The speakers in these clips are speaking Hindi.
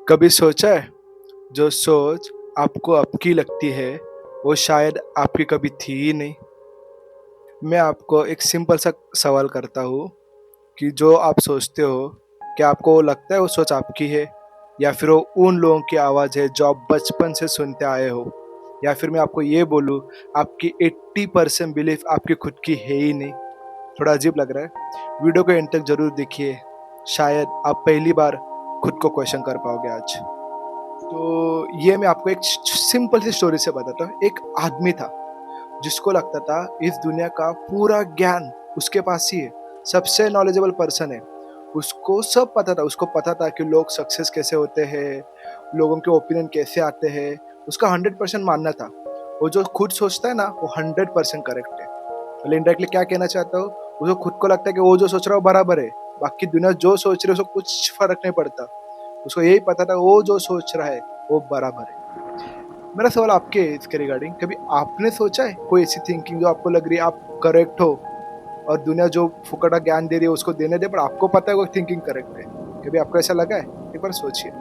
कभी सोचा है जो सोच आपको अब की लगती है वो शायद आपकी कभी थी ही नहीं। मैं आपको एक सिंपल सा सवाल करता हूँ कि जो आप सोचते हो, क्या आपको वो लगता है वो सोच आपकी है या फिर वो उन लोगों की आवाज़ है जो आप बचपन से सुनते आए हो? या फिर मैं आपको ये बोलूँ, आपकी 80% बिलीफ आपकी खुद की है ही नहीं। थोड़ा अजीब लग रहा है? वीडियो को एंड तक ज़रूर देखिए, शायद आप पहली बार खुद को क्वेश्चन कर पाओगे आज। तो ये मैं आपको एक सिंपल सी स्टोरी से बताता हूँ। एक आदमी था जिसको लगता था इस दुनिया का पूरा ज्ञान उसके पास ही है, सबसे नॉलेजेबल पर्सन है। उसको सब पता था, उसको पता था कि लोग सक्सेस कैसे होते हैं, लोगों के ओपिनियन कैसे आते हैं। उसका 100% मानना था, वो जो खुद सोचता है ना वो 100% करेक्ट है। मतलब इनडायरेक्टली क्या कहना चाहता हूँ, उसको खुद को लगता है कि वो जो सोच रहा है वो बराबर है, बाकी दुनिया जो सोच रही है उसको कुछ फर्क नहीं पड़ता। उसको यही पता था वो जो सोच रहा है वो बराबर है। मेरा सवाल आपके इसके रिगार्डिंग, कभी आपने सोचा है कोई ऐसी थिंकिंग जो आपको लग रही है आप करेक्ट हो और दुनिया जो फुकड़ा ज्ञान दे रही है उसको देने दे, पर आपको पता है वो थिंकिंग करेक्ट है? कभी आपको ऐसा लगा है? एक बार सोचिए।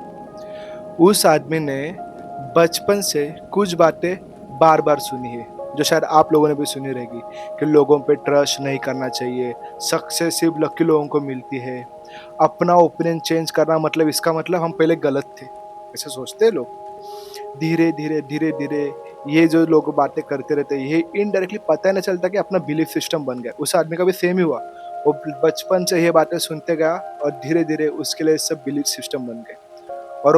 उस आदमी ने बचपन से कुछ बातें बार बार सुनी है जो शायद आप लोगों ने भी सुनी रहेगी, कि लोगों पे ट्रस्ट नहीं करना चाहिए, सक्सेस सिर्फ लकी लोगों को मिलती है, अपना ओपिनियन चेंज करना मतलब इसका मतलब हम पहले गलत थे, ऐसे सोचते हैं लोग। धीरे धीरे धीरे धीरे ये जो लोग बातें करते रहते हैं, ये इनडायरेक्टली पता ही नहीं चलता कि अपना बिलीफ सिस्टम बन गया। उस आदमी का भी सेम ही हुआ। वो बचपन से ये बातें सुनते गया और धीरे धीरे उसके लिए सब बिलीफ सिस्टम बन गए। और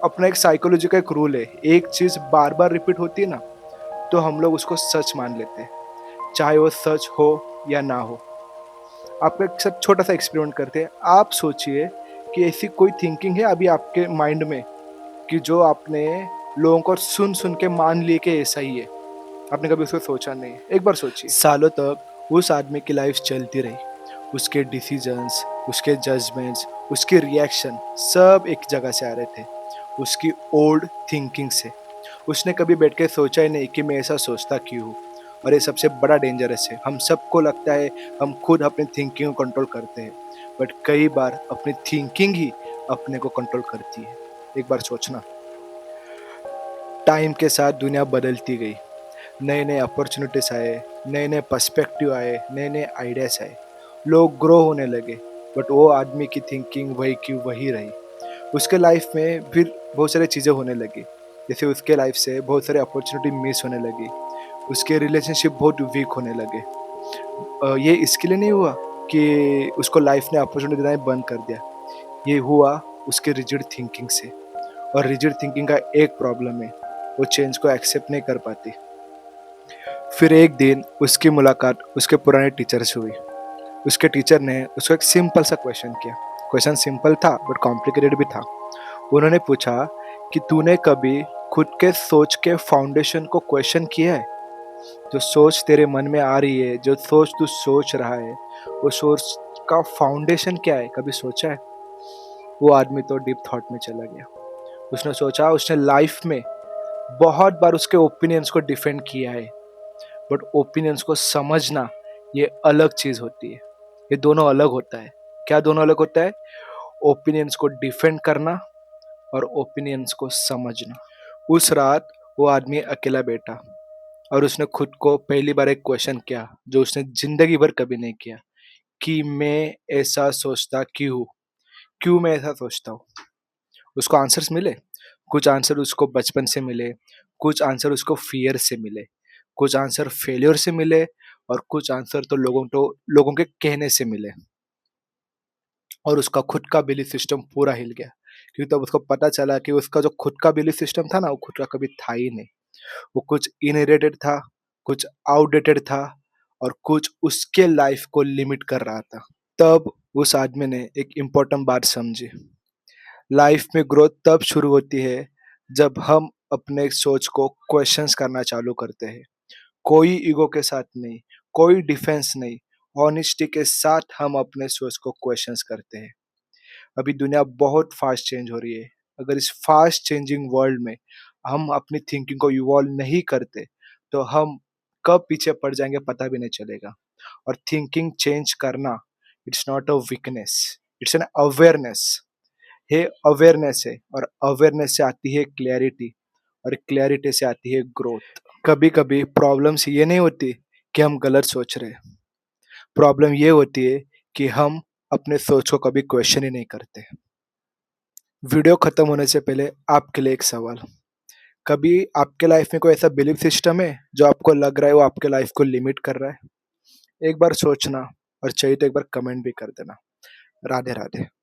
अपना एक साइकोलॉजी का एक रूल है, एक चीज बार बार रिपीट होती है ना, तो हम लोग उसको सच मान लेते हैं, चाहे वो सच हो या ना हो। आपको एक सब छोटा सा एक्सपेरिमेंट करते हैं। आप सोचिए कि ऐसी कोई थिंकिंग है अभी आपके माइंड में कि जो आपने लोगों को सुन सुन के मान लिए कि ऐसा ही है, आपने कभी उसको सोचा नहीं है। एक बार सोचिए, सालों तक उस आदमी की लाइफ चलती रही, उसके डिसीजंस, उसके जजमेंट्स, उसके रिएक्शन सब एक जगह से आ रहे थे, उसकी ओल्ड थिंकिंग से। उसने कभी बैठ के सोचा ही नहीं कि मैं ऐसा सोचता क्यों हूँ। और ये सबसे बड़ा डेंजरस है, हम सबको लगता है हम खुद अपनी थिंकिंग को कंट्रोल करते हैं, बट कई बार अपनी थिंकिंग ही अपने को कंट्रोल करती है। एक बार सोचना। टाइम के साथ दुनिया बदलती गई, नए नए अपॉर्चुनिटीज आए, नए नए पर्सपेक्टिव आए, नए नए आइडियाज आए, लोग ग्रो होने लगे, बट वो आदमी की थिंकिंग वही की वही रही। उसके लाइफ में फिर बहुत सारी चीज़ें होने लगी, जैसे उसके लाइफ से बहुत सारे अपॉर्चुनिटी मिस होने लगी, उसके रिलेशनशिप बहुत वीक होने लगे। ये इसके लिए नहीं हुआ कि उसको लाइफ ने अपॉर्चुनिटी देना ही बंद कर दिया, ये हुआ उसके रिजिड थिंकिंग से। और रिजिड थिंकिंग का एक प्रॉब्लम है, वो चेंज को एक्सेप्ट नहीं कर पाती। फिर एक दिन उसकी मुलाकात उसके पुराने टीचर से हुई। उसके टीचर ने उसको एक सिंपल सा क्वेश्चन किया। क्वेश्चन सिंपल था बट कॉम्प्लिकेटेड भी था। उन्होंने पूछा कि तूने कभी खुद के सोच के फाउंडेशन को क्वेश्चन किया है? जो सोच तेरे मन में आ रही है, जो सोच तू सोच रहा है, वो सोच का फाउंडेशन क्या है, कभी सोचा है? वो आदमी तो डीप थॉट में चला गया। उसने सोचा, उसने लाइफ में बहुत बार उसके ओपिनियंस को डिफेंड किया है, बट ओपिनियंस को समझना ये अलग चीज होती है। ये दोनों अलग होता है। क्या दोनों अलग होता है? ओपिनियंस को डिफेंड करना और ओपिनियंस को समझना। उस रात वो आदमी अकेला बैठा और उसने खुद को पहली बार एक क्वेश्चन किया जो उसने जिंदगी भर कभी नहीं किया, कि मैं ऐसा सोचता क्यों, क्यों मैं ऐसा सोचता हूँ। उसको आंसर्स मिले। कुछ आंसर उसको बचपन से मिले, कुछ आंसर उसको फियर से मिले, कुछ आंसर फेलियर से मिले, और कुछ आंसर तो लोगों के कहने से मिले। और उसका खुद का बिलीफ सिस्टम पूरा हिल गया, क्योंकि तब उसको पता चला कि उसका जो खुद का बिलीफ सिस्टम था ना, वो खुद का कभी था ही नहीं। वो कुछ इनहेरिटेड था, कुछ आउटडेटेड था, और कुछ उसके लाइफ को लिमिट कर रहा था। तब उस आदमी ने एक इम्पोर्टेंट बात समझी। लाइफ में ग्रोथ तब शुरू होती है जब हम अपने सोच को क्वेश्चंस करना चालू करते हैं। कोई ईगो के साथ नहीं, कोई डिफेंस नहीं, ऑनेस्टी के साथ हम अपने सोच को क्वेश्चंस करते हैं। अभी दुनिया बहुत फास्ट चेंज हो रही है। अगर इस फास्ट चेंजिंग वर्ल्ड में हम अपनी थिंकिंग को इवॉल्व नहीं करते, तो हम कब पीछे पड़ जाएंगे पता भी नहीं चलेगा। और थिंकिंग चेंज करना, it's not a weakness, it's an awareness. ये अवेयरनेस है और अवेयरनेस से आती है क्लैरिटी और क्लैरिटी से आती है ग्रोथ। कभी-कभी प्रॉब्लम्स ये नहीं होती कि हम गलत सोच रहे हैं, प्रॉब्लम ये होती है कि हम अपने सोच को कभी क्वेश्चन ही नहीं करते। वीडियो खत्म होने से पहले आपके लिए एक सवाल, कभी आपके लाइफ में कोई ऐसा बिलीफ सिस्टम है जो आपको लग रहा है वो आपके लाइफ को लिमिट कर रहा है? एक बार सोचना और चाहिए तो एक बार कमेंट भी कर देना। राधे राधे।